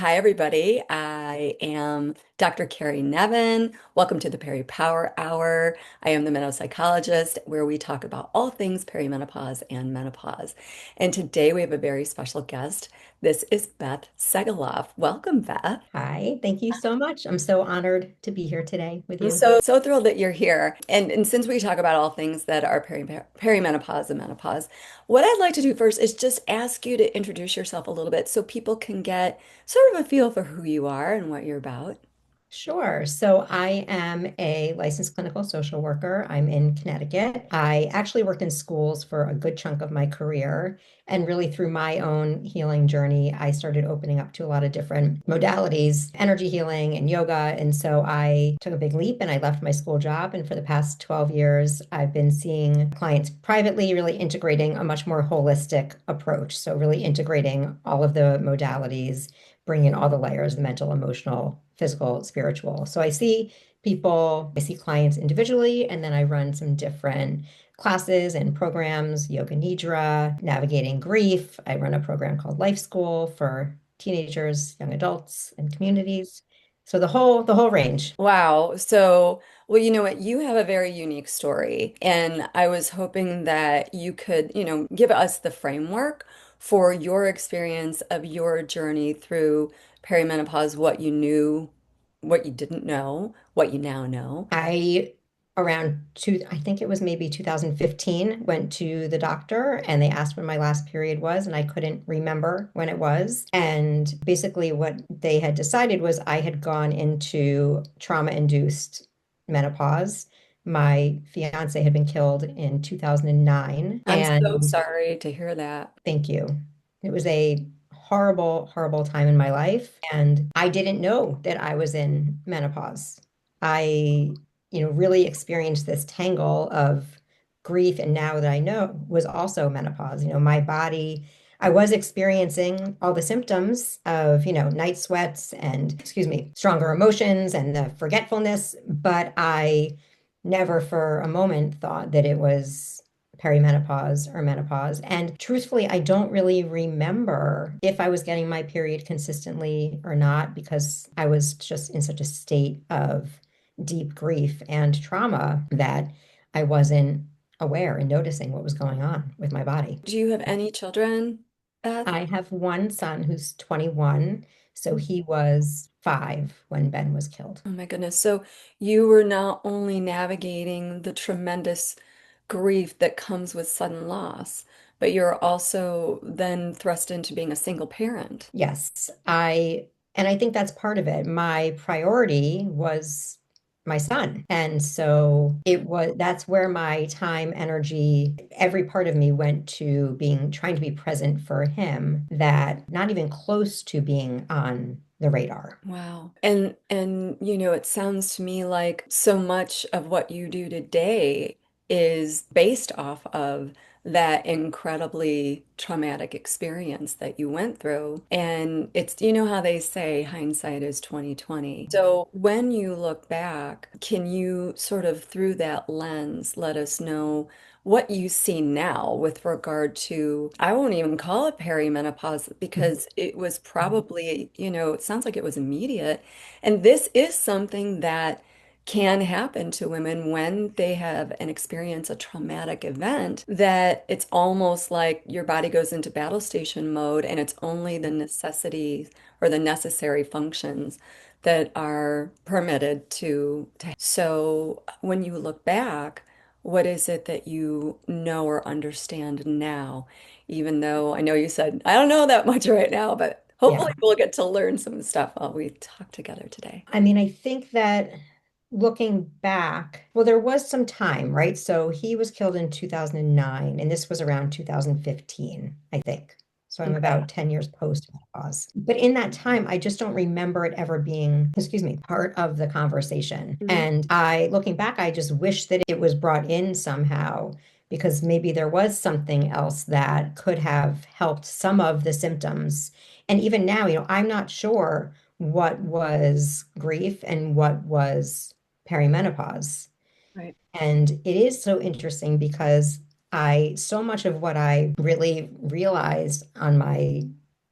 Hi, everybody. I am Dr. Carrie Nevin. Welcome to the Peri Power Hour. I am the menopsychologist where we talk about all things perimenopause and menopause. And today we have a very special guest. This is Beth Segaloff. Welcome, Beth. Hi, thank you so much. I'm so honored to be here today with I'm you. so thrilled that you're here. And since we talk about all things that are perimenopause and menopause, what I'd like to do first is just ask you to introduce yourself a little bit so people can get sort of a feel for who you are and what you're about. Sure. So I am a licensed clinical social worker. I'm in Connecticut. I actually worked in schools for a good chunk of my career. And really, through my own healing journey, I started opening up to a lot of different modalities, energy healing and yoga. And so I took a big leap and I left my school job. And for the past 12 years, I've been seeing clients privately, really integrating a much more holistic approach. So, really integrating all of the modalities, bring in all the layers, the mental, emotional, physical, spiritual. So I see clients individually, and then I run some different classes and programs, yoga nidra, navigating grief. I run a program called Life School for teenagers, young adults, and communities. So the whole range. Wow. So, well, you know what? You have a very unique story. And I was hoping that you could, give us the framework for your experience of your journey through perimenopause, what you knew, what you didn't know, what you now know. I I think it was maybe 2015, went to the doctor and they asked when my last period was, and I couldn't remember when it was. And basically, what they had decided was I had gone into trauma-induced menopause. My fiance had been killed in 2009, I'm so and sorry to hear that. thank you. It was a horrible, horrible time in my life, and I didn't know that I was in menopause. I really experienced this tangle of grief, and now that I know was also menopause. My body, I was experiencing all the symptoms of, night sweats and, excuse me, stronger emotions and the forgetfulness, but I never for a moment thought that it was perimenopause or menopause. And truthfully, I don't really remember if I was getting my period consistently or not because I was just in such a state of deep grief and trauma that I wasn't aware and noticing what was going on with my body. Do you have any children, Beth? I have one son who's 21, so he was 5 when Ben was killed. Oh my goodness. So you were not only navigating the tremendous grief that comes with sudden loss, but you're also then thrust into being a single parent. Yes, and I think that's part of it. My priority was my son. And so that's where my time, energy, every part of me went to being trying to be present for him, that not even close to being on the radar. Wow. And it sounds to me like so much of what you do today is based off of that incredibly traumatic experience that you went through. And it's, how they say hindsight is 2020. So when you look back, can you sort of through that lens let us know what you see now with regard to, I won't even call it perimenopause because it was probably, it sounds like it was immediate. And this is something that can happen to women when they have and experience a traumatic event, that it's almost like your body goes into battle station mode and it's only the necessities or the necessary functions that are permitted to. So when you look back, what is it that you know or understand now? Even though I know you said, I don't know that much right now, but hopefully Yeah. we'll get to learn some stuff while we talk together today. I mean, I think that looking back, well, there was some time, right? So he was killed in 2009, and this was around 2015, I think. So I'm Okay. about 10 years post menopause. But in that time, I just don't remember it ever being, excuse me, part of the conversation. Mhm. And looking back, I just wish that it was brought in somehow because maybe there was something else that could have helped some of the symptoms. And even now, I'm not sure what was grief and what was perimenopause. Right. And it is so interesting because so much of what I really realized on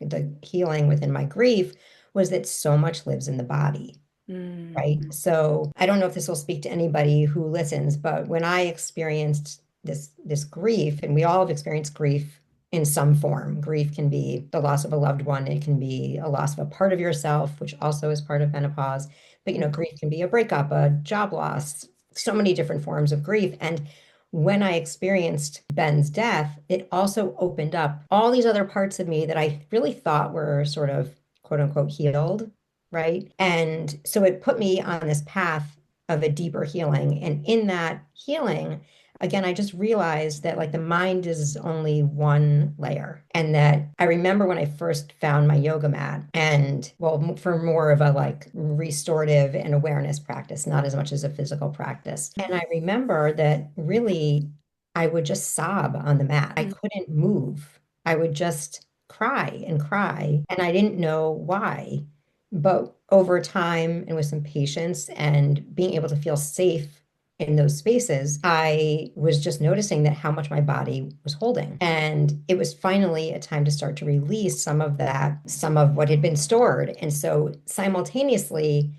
the healing within my grief was that so much lives in the body. Mm. Right. So I don't know if this will speak to anybody who listens, but when I experienced this grief, and we all have experienced grief in some form. Grief can be the loss of a loved one, it can be a loss of a part of yourself, which also is part of menopause. But grief can be a breakup, a job loss, so many different forms of grief. And when I experienced Ben's death, it also opened up all these other parts of me that I really thought were sort of quote unquote healed, right? And so it put me on this path of a deeper healing. And in that healing, again, I just realized that like the mind is only one layer. And that I remember when I first found my yoga mat and well, for more of a like restorative and awareness practice, not as much as a physical practice. And I remember that really I would just sob on the mat. I Mm. couldn't move. I would just cry and cry. And I didn't know why. But over time and with some patience and being able to feel safe in those spaces, I was just noticing that how much my body was holding. And it was finally a time to start to release some of that, some of what had been stored. And so simultaneously,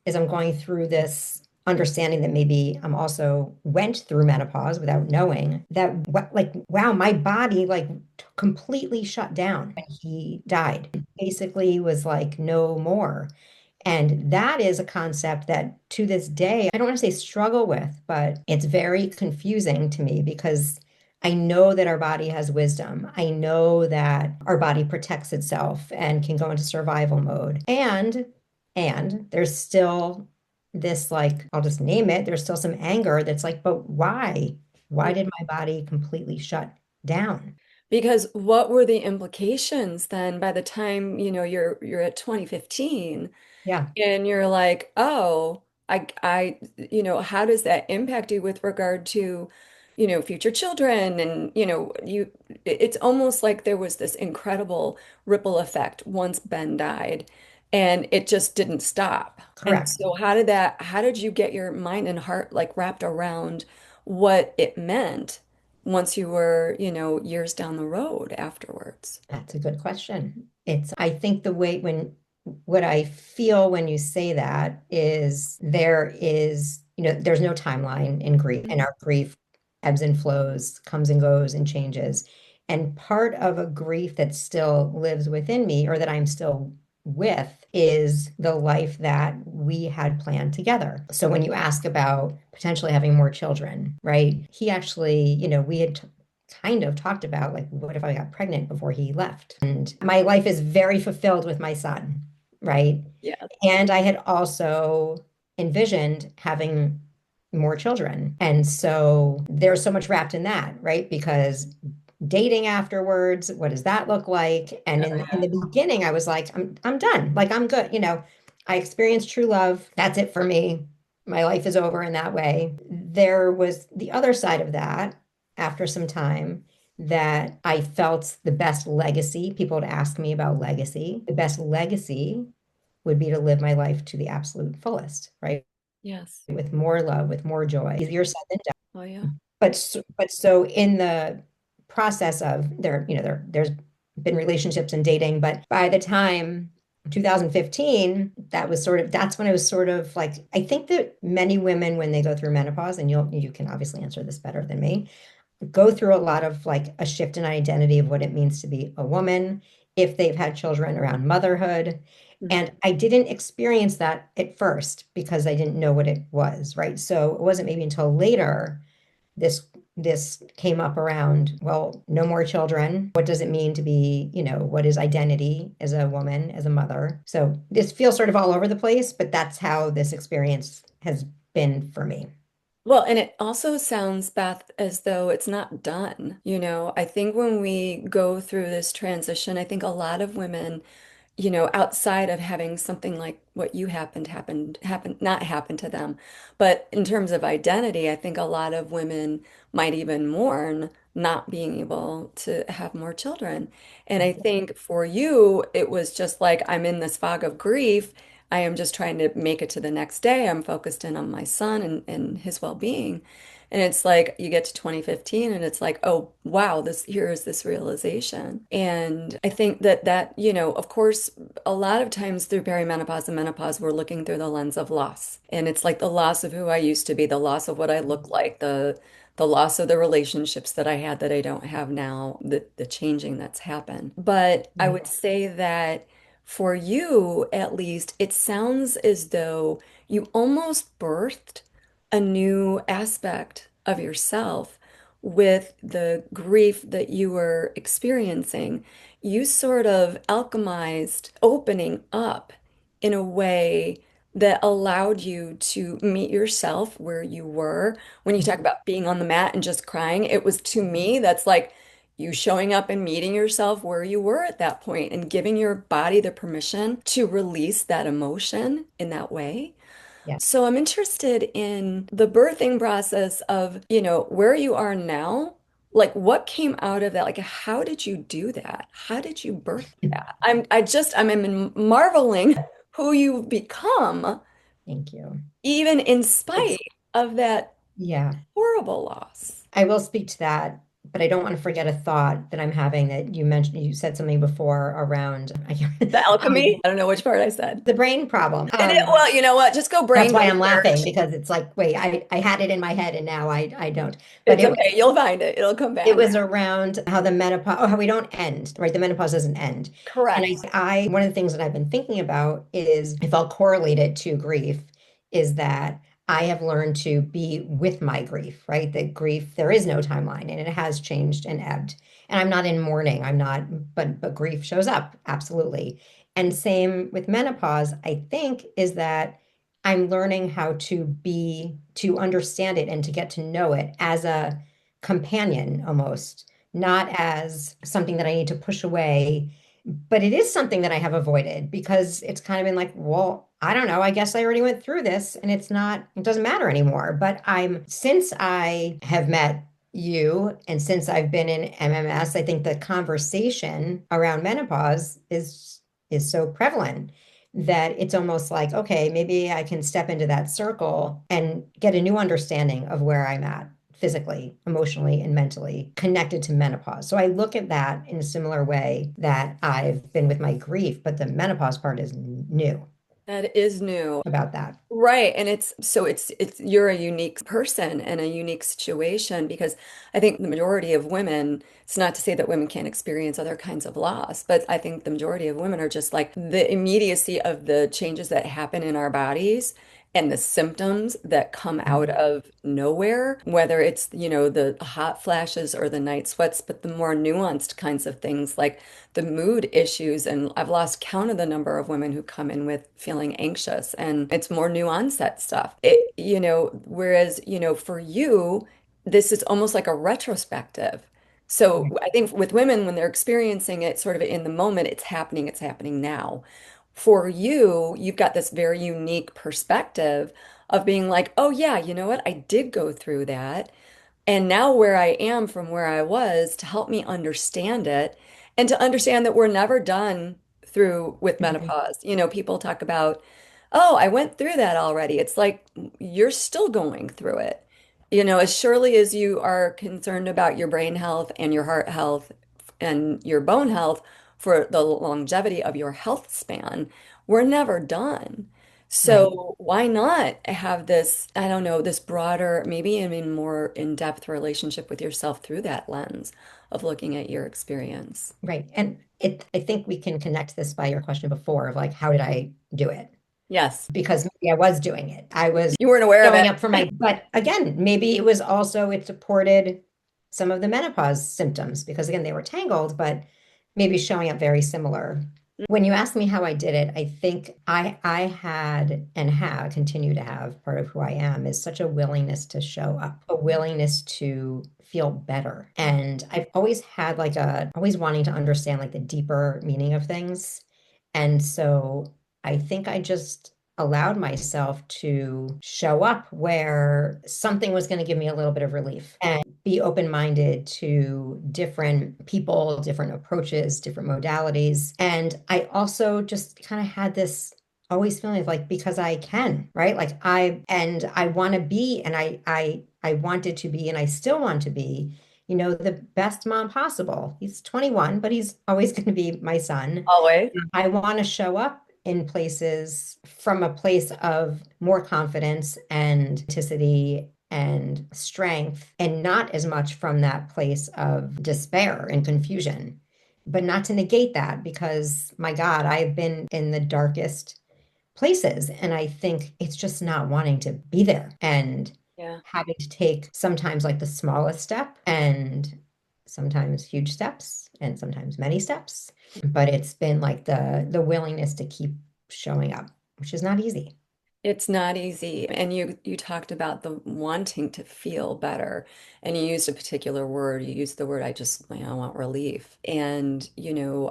as I'm going through this understanding that maybe I'm also went through menopause without knowing that like wow my body like completely shut down when he died. It basically was like no more. And that is a concept that to this day, I don't want to say struggle with, but it's very confusing to me because I know that our body has wisdom. I know that our body protects itself and can go into survival mode. And there's still this like, I'll just name it, there's still some anger that's like, but why? Why Yeah. did my body completely shut down? Because what were the implications then by the time, you're at 2015 Yeah, and you're like, oh, how does that impact you with regard to, future children? And, it's almost like there was this incredible ripple effect once Ben died and it just didn't stop. And correct. so how did you get your mind and heart like wrapped around what it meant once you were, years down the road afterwards? That's a good question. I think what I feel when you say that is there's no timeline in grief, and our grief ebbs and flows, comes and goes and changes. And part of a grief that still lives within me or that I'm still with is the life that we had planned together. So when you ask about potentially having more children, right? He actually, we had kind of talked about like what if I got pregnant before he left, and my life is very fulfilled with my son, right? Yeah. And I had also envisioned having more children, and so there's so much wrapped in that, right? Because dating afterwards, what does that look like? And in the beginning I was like I'm done, like I'm good, I experienced true love, that's it for me, my life is over in that way. There was the other side of that after some time, that I felt the best legacy, people would ask me about legacy, the best legacy would be to live my life to the absolute fullest, right? Yes. With more love, with more joy. Easier said than Oh, yeah. done. But so in the process of there's been relationships and dating, but by the time 2015, that's when it was sort of like I think that many women when they go through menopause, and you can obviously answer this better than me, go through a lot of like a shift in identity of what it means to be a woman, if they've had children, around motherhood. Mhm. And I didn't experience that at first because I didn't know what it was, right? So it wasn't maybe until later this came up around, well, no more children. What does it mean to be, what is identity as a woman, as a mother? So this feels sort of all over the place, but that's how this experience has been for me. Well, and it also sounds, Beth, as though it's not done. I think when we go through this transition, I think a lot of women, outside of having something like what you not happen to them, but in terms of identity, I think a lot of women might even mourn not being able to have more children. And I think for you, it was just like, I'm in this fog of grief. I am just trying to make it to the next day. I'm focused in on my son and his well-being. And it's like you get to 2015 and it's like, oh, wow, this here is this realization. And I think that, of course, a lot of times through perimenopause and menopause, we're looking through the lens of loss. And it's like the loss of who I used to be, the loss of what I look like, the loss of the relationships that I had that I don't have now, the changing that's happened. But I Right. would say that for you, at least, it sounds as though you almost birthed a new aspect of yourself with the grief that you were experiencing. You sort of alchemized opening up in a way that allowed you to meet yourself where you were. When you talk about being on the mat and just crying, it was to me, that's like you showing up and meeting yourself where you were at that point and giving your body the permission to release that emotion in that way. Yeah. So I'm interested in the birthing process of, where you are now. Like what came out of that? Like how did you do that? How did you birth that? I'm marveling who you've become, Thank you. even in It's, spite of that yeah. horrible loss. I will speak to that, but I don't want to forget a thought that I'm having that you mentioned. You said something before around The alchemy? I don't know which part I said. the brain problem. Well, you know what? Just go That's brain why I'm laughing research. because it's like, wait, I had it in my head and now I don't. But It's okay. You'll find it. It'll come it back. was around how the menopause, oh, how we don't end, right? The menopause doesn't end. And Correct. one of the things that I've been thinking about is if I'll correlate it to grief, is that I have learned to be with my grief, right? That grief, there is no timeline and it has changed and ebbed. And I'm not in mourning, I'm not, but grief shows up, absolutely. And same with menopause, I think, is that I'm learning how to understand it and to get to know it as a companion almost, not as something that I need to push away. But it is something that I have avoided because it's kind of been like, well, I don't know. I guess I already went through this and it doesn't matter anymore. But since I have met you and since I've been in MMS, I think the conversation around menopause is so prevalent that it's almost like, okay, maybe I can step into that circle and get a new understanding of where I'm at physically, emotionally, and mentally connected to menopause. So I look at that in a similar way that I've been with my grief, but the menopause part is new That is new. about that. Right. And it's you're a unique person and a unique situation because I think the majority of women, it's not to say that women can't experience other kinds of loss, but I think the majority of women are just like the immediacy of the changes that happen in our bodies and the symptoms that come out of nowhere, whether it's, the hot flashes or the night sweats, but the more nuanced kinds of things like the mood issues. And I've lost count of the number of women who come in with feeling anxious, and it's more nuanced that stuff. Whereas, for you, this is almost like a retrospective. So Right. I think with women, when they're experiencing it sort of in the moment, it's happening now. For you, you've got this very unique perspective of being like, oh yeah, you know what? I did go through that. And now where I am from where I was to help me understand it and to understand that we're never done through with Mhm. menopause. People talk about, oh, I went through that already. It's like you're still going through it. As surely as you are concerned about your brain health and your heart health and your bone health for the longevity of your health span, we're never done. Right. So why not have this, I don't know, this broader, maybe even more in-depth relationship with yourself through that lens of looking at your experience? Right. And I think we can connect this by your question before of like, how did I do it? Yes, Because maybe I was doing it. I was you weren't aware of showing it. up for but again, maybe it was also, it supported some of the menopause symptoms because again, they were tangled, but maybe showing up very similar. When you ask me how I did it, I think I had and have continue to have part of who I am is such a willingness to show up, a willingness to feel better. And I've always had always wanting to understand like the deeper meaning of things. And so I think I just allowed myself to show up where something was going to give me a little bit of relief and be open-minded to different people, different approaches, different modalities. And I also just kind of had this always feeling like because I can, right? Like I want to be and I wanted to be and I still want to be, the best mom possible. He's 21, but he's always going to be my son. Always. I want to show up in places from a place of more confidence and authenticity and strength, and not as much from that place of despair and confusion. But not to negate that, because my God, I've been in the darkest places. And I think it's just not wanting to be there and Yeah. having to take sometimes like the smallest step and sometimes huge steps and sometimes many steps. But it's been like the willingness to keep showing up, which is not easy. It's not easy. And you talked about the wanting to feel better. And you used a particular word. You used the word, I want relief. And,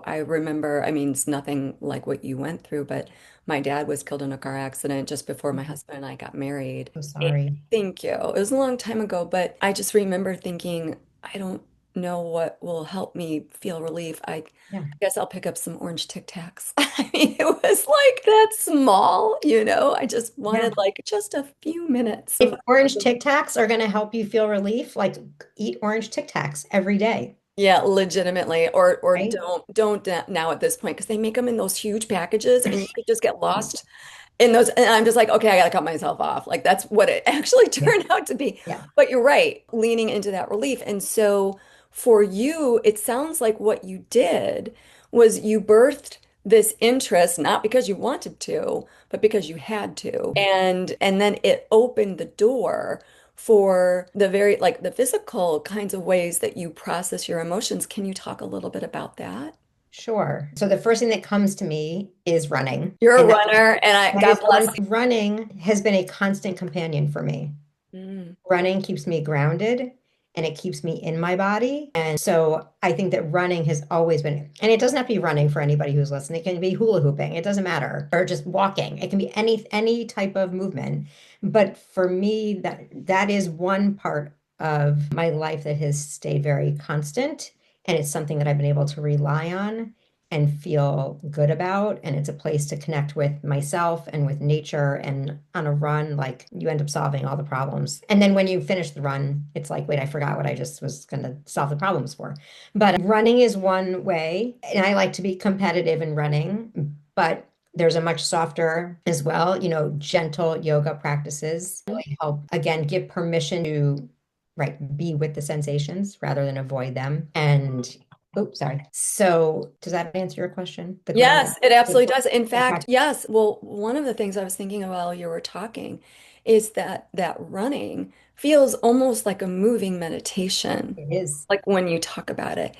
I remember, I mean, it's nothing like what you went through, but my dad was killed in a car accident just before my husband and I got married. So And sorry. thank you. It was a long time ago, but I just remember thinking, I don't know what will help me feel relief. Yeah. I guess I'll pick up some orange Tic Tacs. I mean, it was like that small. I just Yeah. wanted like just a few minutes If of, orange Tic Tacs are going to help you feel relief, like eat orange Tic Tacs every day, yeah, legitimately, or right? don't now at this point because they make them in those huge packages and you could just get lost in those. And I'm just like, okay, I gotta cut myself off. Like that's what it actually Yeah. turned out to be. Yeah. But you're right, leaning into that relief. And so for you, it sounds like what you did was you birthed this interest, not because you wanted to, but because you had to. And then it opened the door for the very like the physical kinds of ways that you process your emotions. Can you talk a little bit about that? Sure. So the first thing that comes to me is running. You're a And runner, and I, that God is bless running has been a constant companion for me. you. Running keeps me grounded and it keeps me in my body. And so I think that running has always been, and it doesn't have to be running for anybody who's listening. It can be hula hooping. It doesn't matter. Or just walking. It can be any type of movement. But for me, that is one part of my life that has stayed very constant. And it's something that I've been able to rely on and feel good about. And it's a place to connect with myself and with nature. And on a run, like you end up solving all the problems. And then when you finish the run, it's like, wait, I forgot what I just was going to solve the problems for. But running is one way. And I like to be competitive in running, but there's a much softer as well, gentle yoga practices really help, again, give permission to, right, be with the sensations rather than avoid them. And oops, sorry. So does that answer your question? The grounding. Yes, it absolutely The does. In fact, practice. yes. Well, one of the things I was thinking of while you were talking is that running feels almost like a moving meditation, It is. like when you talk about it.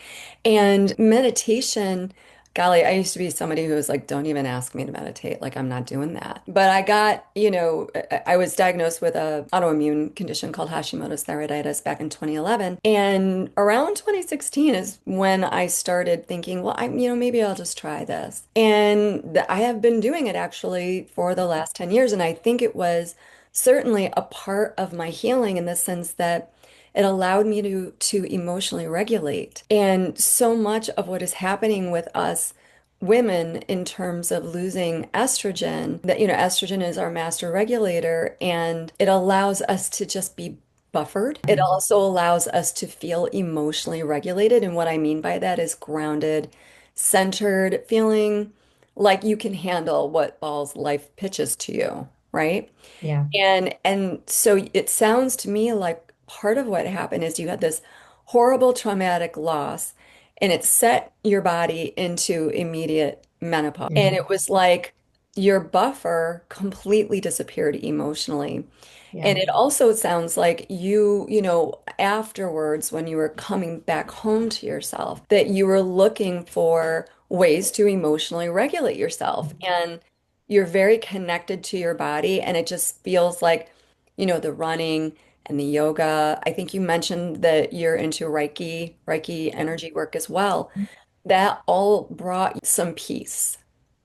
And meditation, golly, I used to be somebody who was like, don't even ask me to meditate. Like, I'm not doing that. But I got, I was diagnosed with a autoimmune condition called Hashimoto's thyroiditis back in 2011. And around 2016 is when I started thinking, well, maybe I'll just try this. And I have been doing it actually for the last 10 years. And I think it was certainly a part of my healing in the sense that it allowed me to emotionally regulate. And so much of what is happening with us women in terms of losing estrogen, that, estrogen is our master regulator, and it allows us to just be buffered. It also allows us to feel emotionally regulated. And what I mean by that is grounded, centered, feeling like you can handle what balls life pitches to you, right? Yeah. And so it sounds to me like part of what happened is you had this horrible traumatic loss and it set your body into immediate menopause. And Mhm. it was like your buffer completely disappeared emotionally. Yeah. And it also sounds like afterwards, when you were coming back home to yourself, that you were looking for ways to emotionally regulate yourself. And you're very connected to your body. And it just feels like, the running and the yoga. I think you mentioned that you're into Reiki energy work as well. That all brought some peace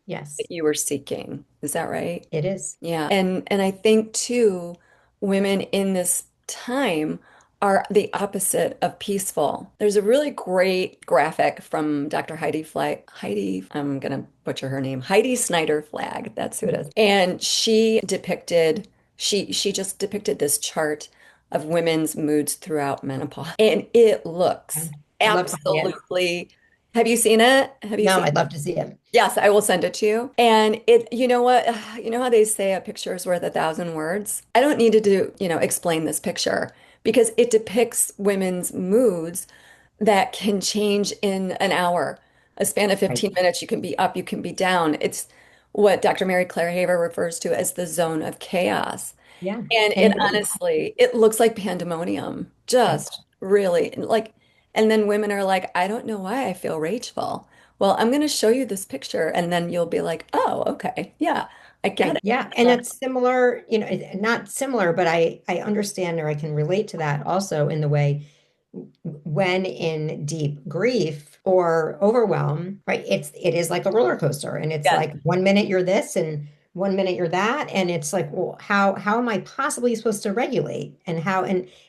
Yes, that you were seeking. Is that right? it is. Yeah. And I think too, women in this time are the opposite of peaceful. There's a really great graphic from Dr. I'm gonna butcher her name, Heidi Snyder Flag, that's who it is. And she just depicted this chart of women's moods throughout menopause. And it looks I'd love to see it. absolutely, have you seen it? Have you No, seen I'd love to see it. Yes, I will send it to you. And you know what? You know how they say a picture is worth a thousand words? I don't need to explain this picture because it depicts women's moods that can change in an hour. A span of Right. 15 minutes, you can be up, you can be down. It's what Dr. Mary Claire Haver refers to as the zone of chaos. Yeah. And And it honestly, it looks like pandemonium, right. just really like, and then women are like, I don't know why I feel rageful. Well, I'm going to show you this picture, and then you'll be like, oh, okay, yeah, I get Right. it. Yeah. And it's similar, not similar, but I understand or I can relate to that also in the way when in deep grief or overwhelm, right? It is like a roller coaster. And it's Yes, like 1 minute you're this and 1 minute you're that. And it's like, well, how am I possibly supposed to regulate? And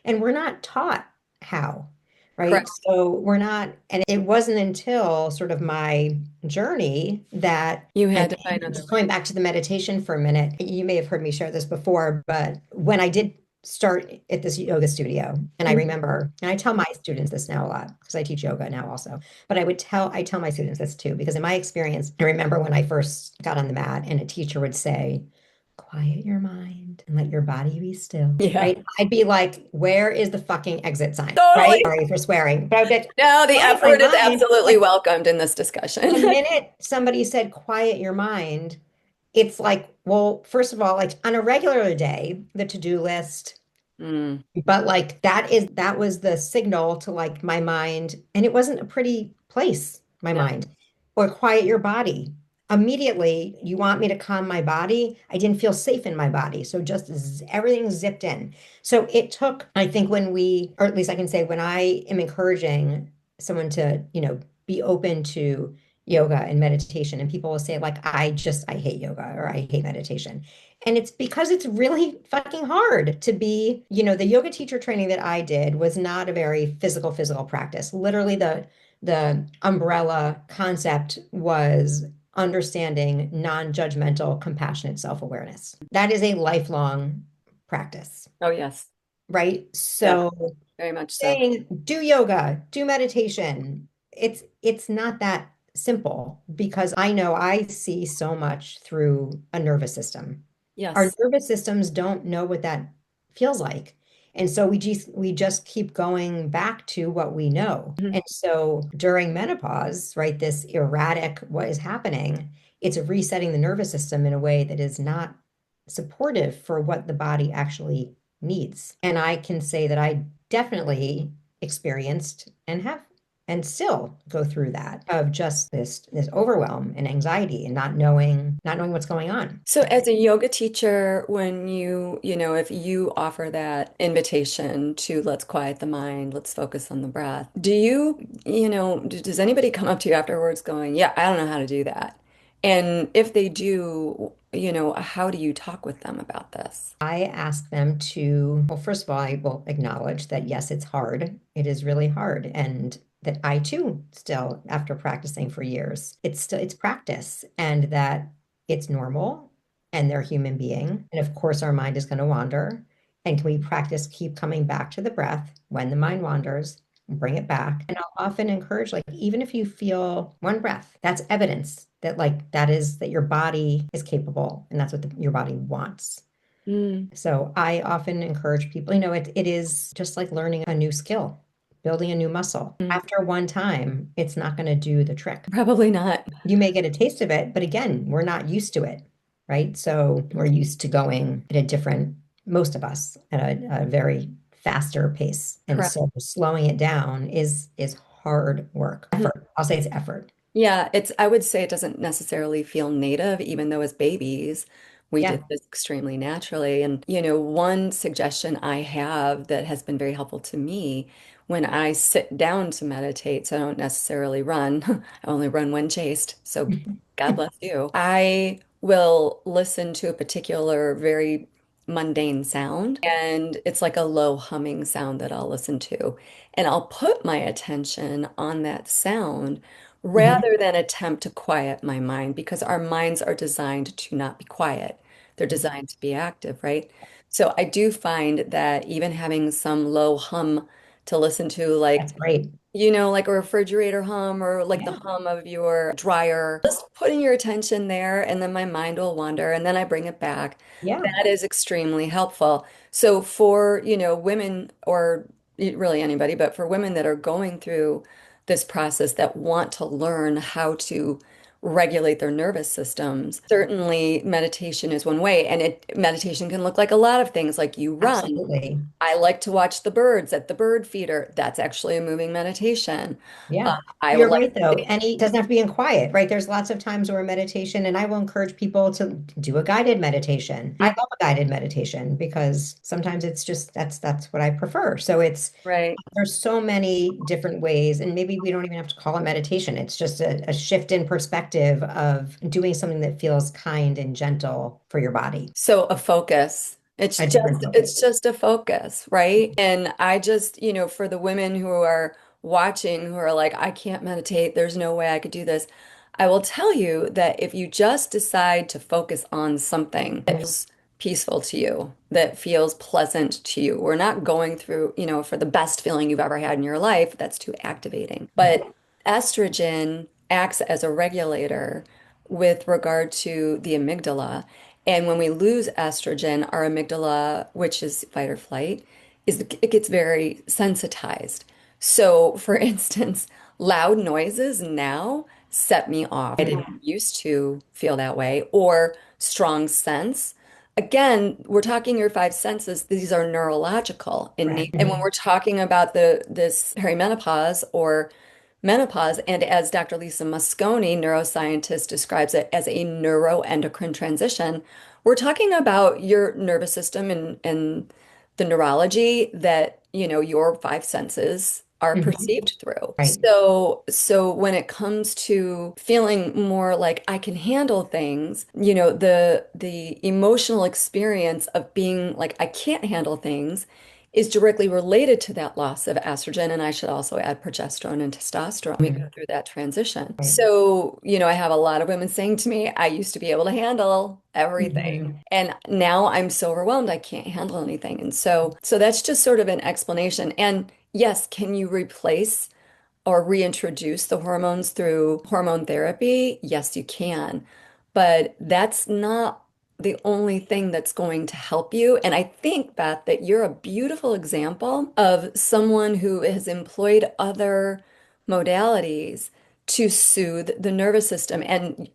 and we're not taught how, right? correct. So we're not, and it wasn't until sort of my journey that You and had to find other just ways. going back to the meditation for a minute, you may have heard me share this before, but when I did start at this yoga studio, and I Mhm. remember, and I tell my students this now a lot because I teach yoga now also, but I tell my students this too, because in my experience, I remember when I first got on the mat and a teacher would say, quiet your mind and let your body be still, Yeah, right? I'd be like, where is the fucking exit sign, right? totally. Sorry for swearing, but I would be like, No, the quiet F my word is mind. absolutely Like welcomed in this the discussion. minute somebody said quiet your mind, it's like, well, first of all, like on a regular day, the to-do list, Mm, but like that was the signal to like my mind, and it wasn't a pretty place, my no. mind. Or quiet your body. Immediately, you want me to calm my body. I didn't feel safe in my body. So just everything zipped in. So it took, I think when we, or at least I can say when I am encouraging someone to, be open to yoga and meditation, and people will say like, I hate yoga or I hate meditation. And it's because it's really fucking hard to be, the yoga teacher training that I did was not a very physical practice. Literally the umbrella concept was understanding non-judgmental, compassionate self-awareness. That is a lifelong practice, Oh, yes. right? Yeah, So very much so. saying do yoga, do meditation. It's not that simple because I know I see so much through a nervous system. Our Yes. nervous systems don't know what that feels like. And so we just keep going back to what we know. Mhm. And so during menopause, right, this erratic what is happening, it's resetting the nervous system in a way that is not supportive for what the body actually needs. And I can say that I definitely experienced and have and still go through that of just this overwhelm and anxiety and not knowing what's going on. So as a yoga teacher, when if you offer that invitation to let's quiet the mind, let's focus on the breath, does anybody come up to you afterwards going, yeah, I don't know how to do that? And if they do, how do you talk with them about this? I ask them to, well, first of all, I will acknowledge that yes, it's hard. It is really hard. And that I too, still, after practicing for years, it's practice and that it's normal and they're a human being. And of course, our mind is going to wander. And can we practice keep coming back to the breath when the mind wanders, bring it back? And I'll often encourage, like, even if you feel one breath, that's evidence that like that your body is capable and that's what your body wants. Mm, So I often encourage people, it is just like learning a new skill, building a new muscle. mm, After one time, it's not going to do the trick. probably not. You may get a taste of it, but again, we're not used to it, right? So we're used to going at a different, most of us, at a very faster pace. And Correct. so slowing it down is hard work, effort. I'll say it's effort. Yeah, I would say it doesn't necessarily feel native, even though as babies, we Yeah. did this extremely naturally. And, one suggestion I have that has been very helpful to me when I sit down to meditate, so I don't necessarily run, I only run when chased. So God bless you. I will listen to a particular very mundane sound, and it's like a low humming sound that I'll listen to. And I'll put my attention on that sound Mhm. rather than attempt to quiet my mind because our minds are designed to not be quiet. They're designed to be active, right? So I do find that even having some low hum to listen to, That's like great. like a refrigerator hum or like the Yeah. hum of your dryer. Just putting your attention there, and then my mind will wander, and then I bring it back. Yeah. That is extremely helpful. So for, women or really anybody, but for women that are going through this process that want to learn how to regulate their nervous systems, certainly meditation is one way. And meditation can look like a lot of things, like you run. Absolutely. I like to watch the birds at the bird feeder. That's actually a moving meditation. Uh, Yeah. I would You're like right, though. to, Any doesn't have to be in quiet, right? There's lots of times where meditation, and I will encourage people to do a guided meditation. I love a guided meditation because sometimes it's just that's what I prefer. So it's right. there's so many different ways, and maybe we don't even have to call it meditation. It's just a shift in perspective of doing something that feels kind and gentle for your body, So a focus. a different It's focus. just a focus, right? And I just, for the women who are watching who are like, I can't meditate, there's no way I could do this. I will tell you that if you just decide to focus on something that feels peaceful to you, that feels pleasant to you, we're not going through, for the best feeling you've ever had in your life, that's too activating. But estrogen acts as a regulator with regard to the amygdala. And when we lose estrogen, our amygdala, which is fight or flight, it gets very sensitized. So, for instance, loud noises now set me off. I Mhm. didn't used to feel that way, or strong scents. Again, we're talking your five senses. These are neurological in nature. Correct. And when we're talking about this perimenopause or menopause, and as Dr. Lisa Mosconi, neuroscientist, describes it as a neuroendocrine transition, we're talking about your nervous system and the neurology that, your five senses are Mhm. perceived through. Right. So when it comes to feeling more like I can handle things, the emotional experience of being like I can't handle things is directly related to that loss of estrogen. And I should also add progesterone and testosterone. We go Mhm. through that transition. Right. So, I have a lot of women saying to me, I used to be able to handle everything. Mhm. And now I'm so overwhelmed, I can't handle anything. And so that's just sort of an explanation. And yes, can you replace or reintroduce the hormones through hormone therapy? Yes, you can. But that's not the only thing that's going to help you. And I think, Beth, that you're a beautiful example of someone who has employed other modalities to soothe the nervous system. And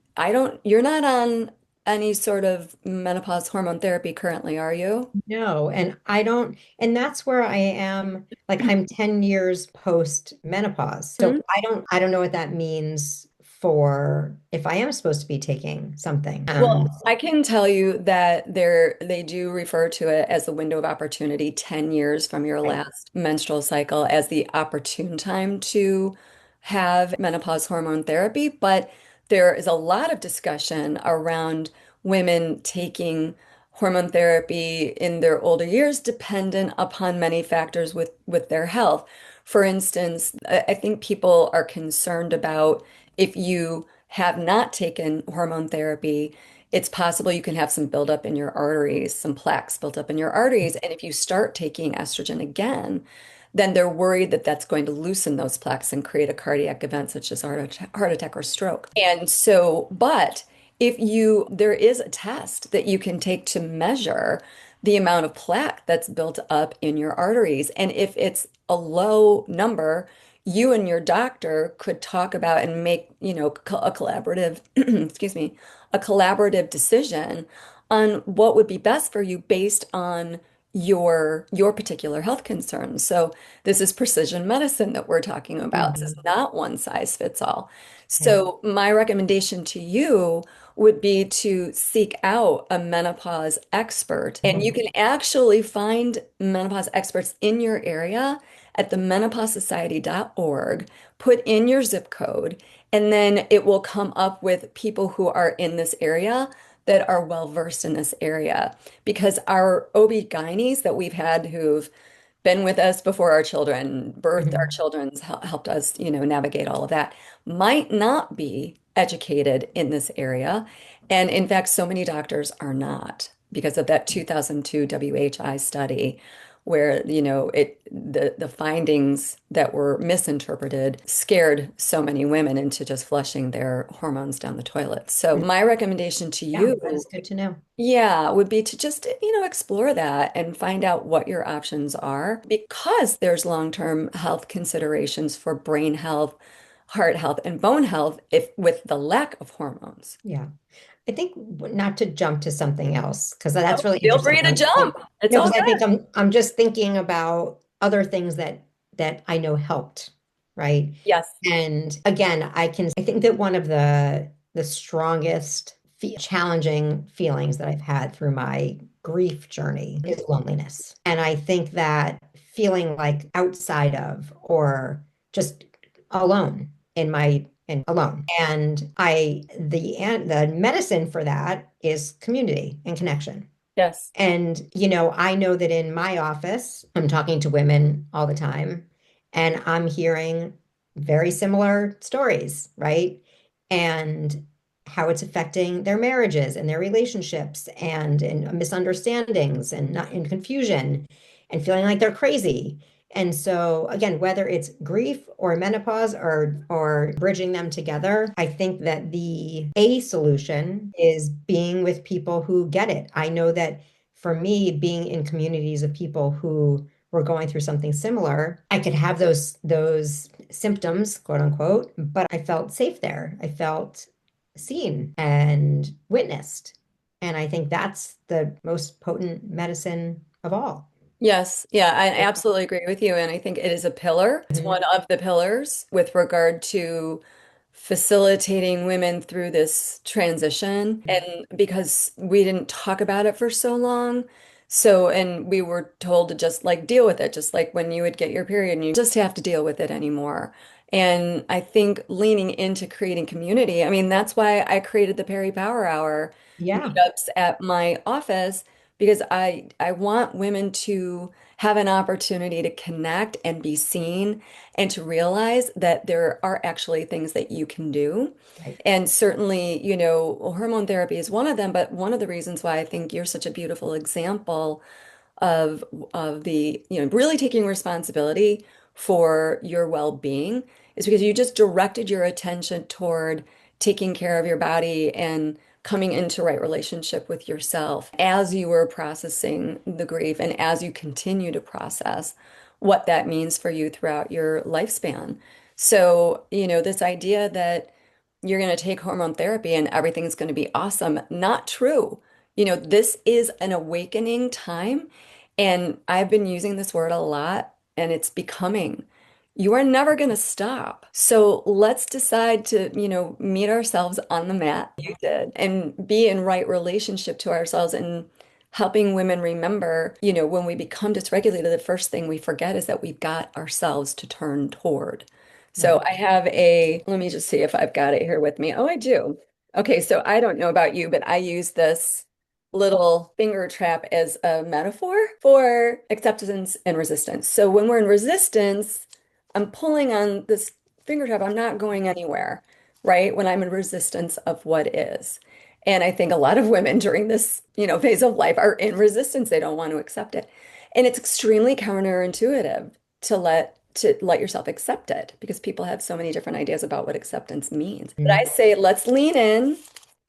you're not on any sort of menopause hormone therapy currently, are you? No, and I don't, and that's where I am. Like I'm 10 years post menopause. So I don't know what that means for if I am supposed to be taking something. Well, I can tell you that they do refer to it as the window of opportunity, 10 years from your Right. last menstrual cycle as the opportune time to have menopause hormone therapy. But there is a lot of discussion around women taking hormone therapy in their older years, dependent upon many factors with their health. For instance, I think people are concerned about if you have not taken hormone therapy, it's possible you can have some buildup in your arteries, some plaques built up in your arteries. And if you start taking estrogen again, then they're worried that that's going to loosen those plaques and create a cardiac event such as heart attack or stroke. And so, but there is a test that you can take to measure the amount of plaque that's built up in your arteries. And if it's a low number, you and your doctor could talk about and make, a collaborative, excuse me, a collaborative decision on what would be best for you based on your particular health concerns. So this is precision medicine that we're talking about. This is Mhm. not one size fits all. Yeah. So my recommendation to you would be to seek out a menopause expert. And you Mhm. can actually find menopause experts in your area at the menopause society.org. Put in your zip code, and then it will come up with people who are in this area that are well versed in this area because our OB-GYNs that we've had who've been with us before our children, birthed our Mhm. children's, helped us, navigate all of that, might not be educated in this area. And in fact, so many doctors are not because of that 2002 WHI study where, the findings that were misinterpreted scared so many women into just flushing their hormones down the toilet. So my recommendation to Yeah, that you, is good to know. yeah, would be to just, explore that and find out what your options are because there's long-term health considerations for brain health, heart health, and bone health if with the lack of hormones. Yeah. I think not to jump to something else because that's Oh, really feel interesting. free to jump. It's No, all because I think good. I'm just thinking about other things that I know helped, right? Yes. And again, I think that one of the strongest fe challenging feelings that I've had through my grief journey is loneliness. And I think that feeling like outside of or just alone in my and alone. And the medicine for that is community and connection. Yes. And, I know that in my office, I'm talking to women all the time, and I'm hearing very similar stories, right? And how it's affecting their marriages and their relationships and misunderstandings and not in confusion and feeling like they're crazy. And so again, whether it's grief or menopause or bridging them together, I think that the A solution is being with people who get it. I know that for me, being in communities of people who were going through something similar, I could have those symptoms, quote unquote, but I felt safe there. I felt seen and witnessed. And I think that's the most potent medicine of all. Yes, yeah, I absolutely agree with you. And I think it is a pillar. It's Mhm. one of the pillars with regard to facilitating women through this transition. And because we didn't talk about it for so long, and we were told to just like deal with it, just like when you would get your period and you just have to deal with it anymore. And I think leaning into creating community, I mean, that's why I created the Perry Power Hour Yeah, meetups at my office because I want women to have an opportunity to connect and be seen and to realize that there are actually things that you can do. right. And certainly, hormone therapy is one of them, but one of the reasons why I think you're such a beautiful example of the, really taking responsibility for your well-being is because you just directed your attention toward taking care of your body and coming into right relationship with yourself as you were processing the grief and as you continue to process what that means for you throughout your lifespan. So, this idea that you're going to take hormone therapy and everything's going to be awesome, not true. This is an awakening time, and I've been using this word a lot, and it's becoming. You are never going to stop. So let's decide to, meet ourselves on the mat, you did, and be in right relationship to ourselves and helping women remember, when we become dysregulated, the first thing we forget is that we've got ourselves to turn toward. So Right. let me just see if I've got it here with me. Oh, I do. Okay, so I don't know about you, but I use this little finger trap as a metaphor for acceptance and resistance. So when we're in resistance, I'm pulling on this finger trap. I'm not going anywhere, right? When I'm in resistance of what is. And I think a lot of women during this, phase of life are in resistance. They don't want to accept it. And it's extremely counterintuitive to let yourself accept it because people have so many different ideas about what acceptance means. But I Mhm. say, let's lean in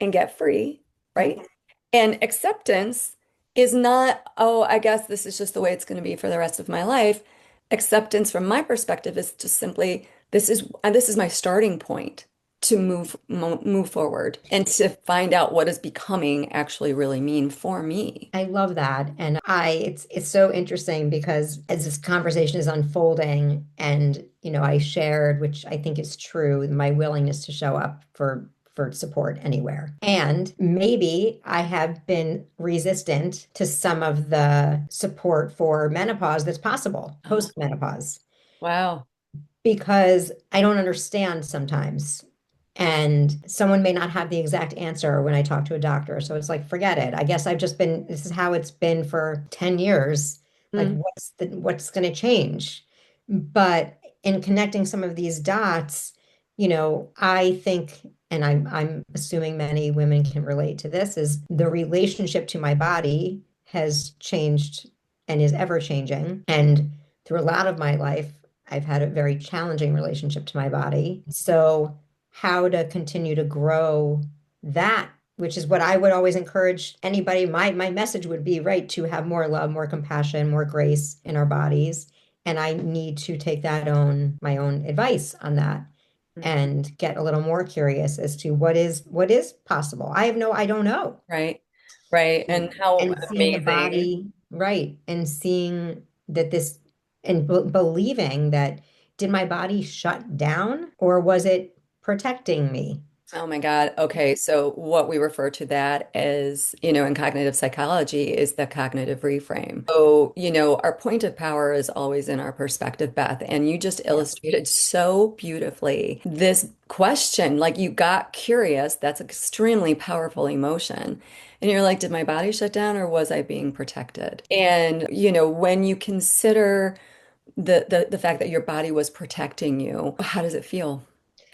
and get free, Yeah. right? And acceptance is not, oh, I guess this is just the way it's going to be for the rest of my life. Acceptance from my perspective is just simply this is my starting point to move forward and to find out what does becoming actually really mean for me. I love that. And it's so interesting because as this conversation is unfolding and I shared, which I think is true, my willingness to show up for support anywhere. And maybe I have been resistant to some of the support for menopause that's possible Oh, post menopause wow. because I don't understand sometimes. And someone may not have the exact answer when I talk to a doctor. So it's like, forget it. I guess I've just been, this is how it's been for 10 years. Like, Mm, what's going to change? But in connecting some of these dots, I think, and I'm assuming many women can relate to this, is the relationship to my body has changed and is ever changing. And through a lot of my life, I've had a very challenging relationship to my body. So how to continue to grow that, which is what I would always encourage anybody. My message would be, right, to have more love, more compassion, more grace in our bodies. And I need to take my own advice on that mm. and get a little more curious as to what is possible. I don't know. Right. Right. And how And seeing the amazing. body, right, and seeing that this and believing that did my body shut down or was it protecting me? Oh my God. Okay. So what we refer to that as, in cognitive psychology is the cognitive reframe. So, our point of power is always in our perspective, Beth. And you just Yes. illustrated so beautifully this question. Like you got curious. That's extremely powerful emotion. And you're like, did my body shut down or was I being protected? And, when you consider the fact that your body was protecting you, how does it feel?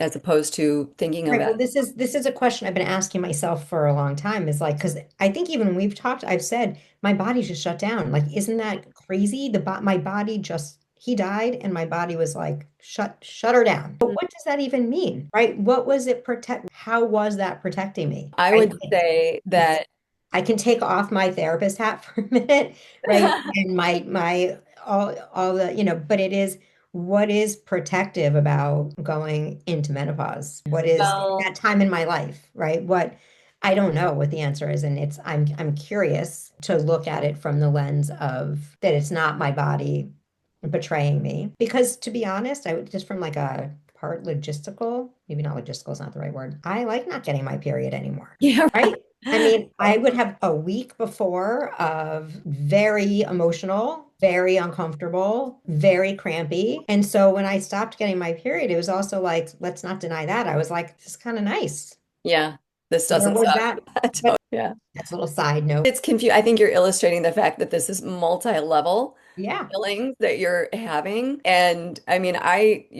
As opposed to thinking of Right. it. Well, this is a question I've been asking myself for a long time. Is like, because I think even when we've talked, I've said my body just shut down. Like, isn't that crazy? My body just he died, and my body was like shut her down. But what does that even mean, right? What was it protect? How was that protecting me? I Right. would say It's that, I can take off my therapist hat for a minute, right? And my all the, but it is what is protective about going into menopause? What is well, that time in my life, right? What I don't know what the answer is, and I'm curious to look at it from the lens of that it's not my body betraying me. Because to be honest, I would just from like a part logistical, maybe not logistical is not the right word. I like not getting my period anymore, yeah, right? I mean, I would have a week before of very emotional, very uncomfortable, very crampy. And so when I stopped getting my period, it was also like, let's not deny that. I was like, this is kind of nice. yeah, this There doesn't was suck. that. But Yeah. that's a little side note. It's confusing. I think you're illustrating the fact that this is multi-level Yeah. feelings that you're having. And I mean,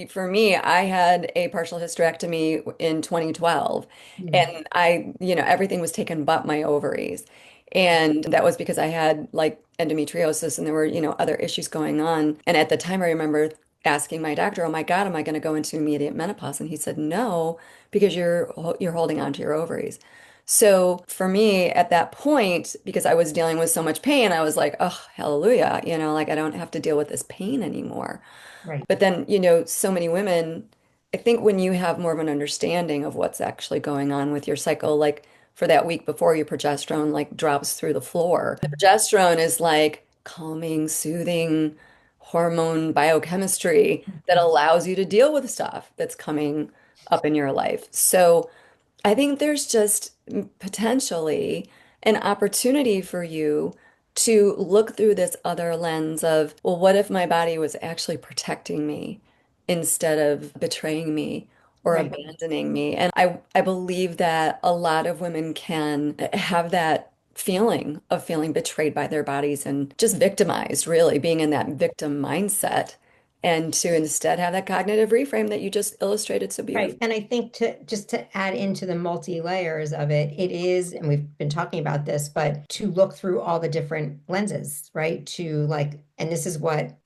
for me, I had a partial hysterectomy in 2012 Mm. and everything was taken but my ovaries. And that was because I had like endometriosis and there were, other issues going on. And at the time, I remember asking my doctor, "Oh my God, am I going to go into immediate menopause?" And he said, "No, because you're holding on to your ovaries." So for me at that point, because I was dealing with so much pain, I was like, oh, hallelujah, like I don't have to deal with this pain anymore. Right. But then, so many women, I think when you have more of an understanding of what's actually going on with your cycle, like for that week before your progesterone like drops through the floor. The progesterone is like calming, soothing hormone biochemistry that allows you to deal with stuff that's coming up in your life. So I think there's just potentially an opportunity for you to look through this other lens of, well, what if my body was actually protecting me instead of betraying me or Right. abandoning me? And I believe that a lot of women can have that feeling of feeling betrayed by their bodies and just victimized, really, being in that victim mindset. And to instead have that cognitive reframe that you just illustrated so Right. beautifully. And I think to add into the multi layers of it, it is, and we've been talking about this, but to look through all the different lenses, right? To like, and this is what,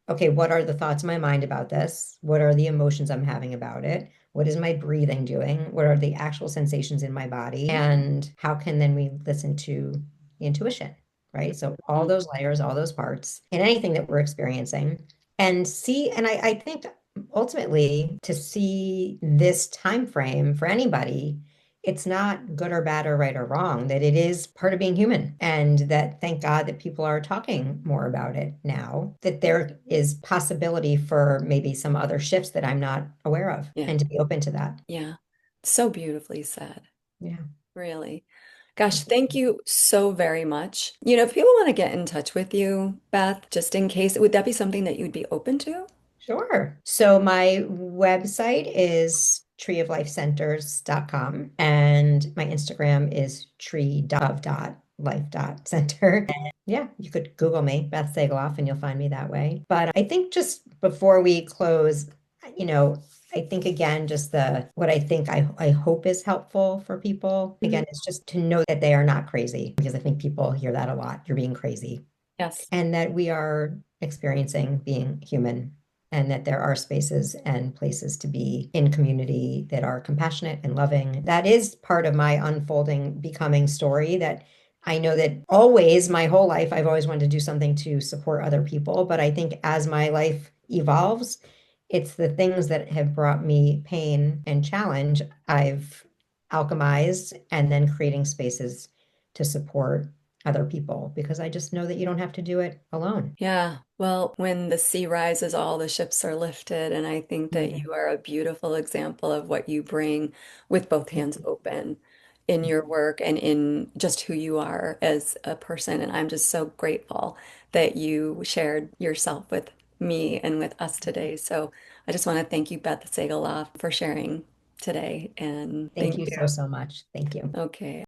okay, what are the thoughts in my mind about this? What are the emotions I'm having about it? What is my breathing doing? What are the actual sensations in my body? And how can then we listen to the intuition, right? So all Mhm. those layers, all those parts in anything that we're experiencing and see, and I think ultimately to see this time frame for anybody, it's not good or bad or right or wrong, that it is part of being human. And that thank God that people are talking more about it now, that there is possibility for maybe some other shifts that I'm not aware of, Yeah. and to be open to that. Yeah. So beautifully said. Yeah. Really. Gosh, thank you so very much. If people want to get in touch with you, Beth, just in case, would that be something that you'd be open to? Sure. So my website is treeoflifecenters.com. And my Instagram is tree.of.life.center. Yeah, you could Google me, Beth Sagaloff, and you'll find me that way. But I think just before we close, you know, I think again, just what I think I hope is helpful for people, Mhm. again, is just to know that they are not crazy, because I think people hear that a lot. You're being crazy. Yes. And that we are experiencing being human, and that there are spaces and places to be in community that are compassionate and loving. That is part of my unfolding becoming story, that I know that always, my whole life, I've always wanted to do something to support other people. But I think as my life evolves, it's the things that have brought me pain and challenge I've alchemized, and then creating spaces to support other people, because I just know that you don't have to do it alone. Yeah, well, when the sea rises, all the ships are lifted. And I think that Yeah. you are a beautiful example of what you bring with both Thank hands you. open in your work and in just who you are as a person. And I'm just so grateful that you shared yourself with me and with us today. So I just want to thank you, Beth Sagaloff, for sharing today. And Thank thank you you. so, so much. Thank you. Okay.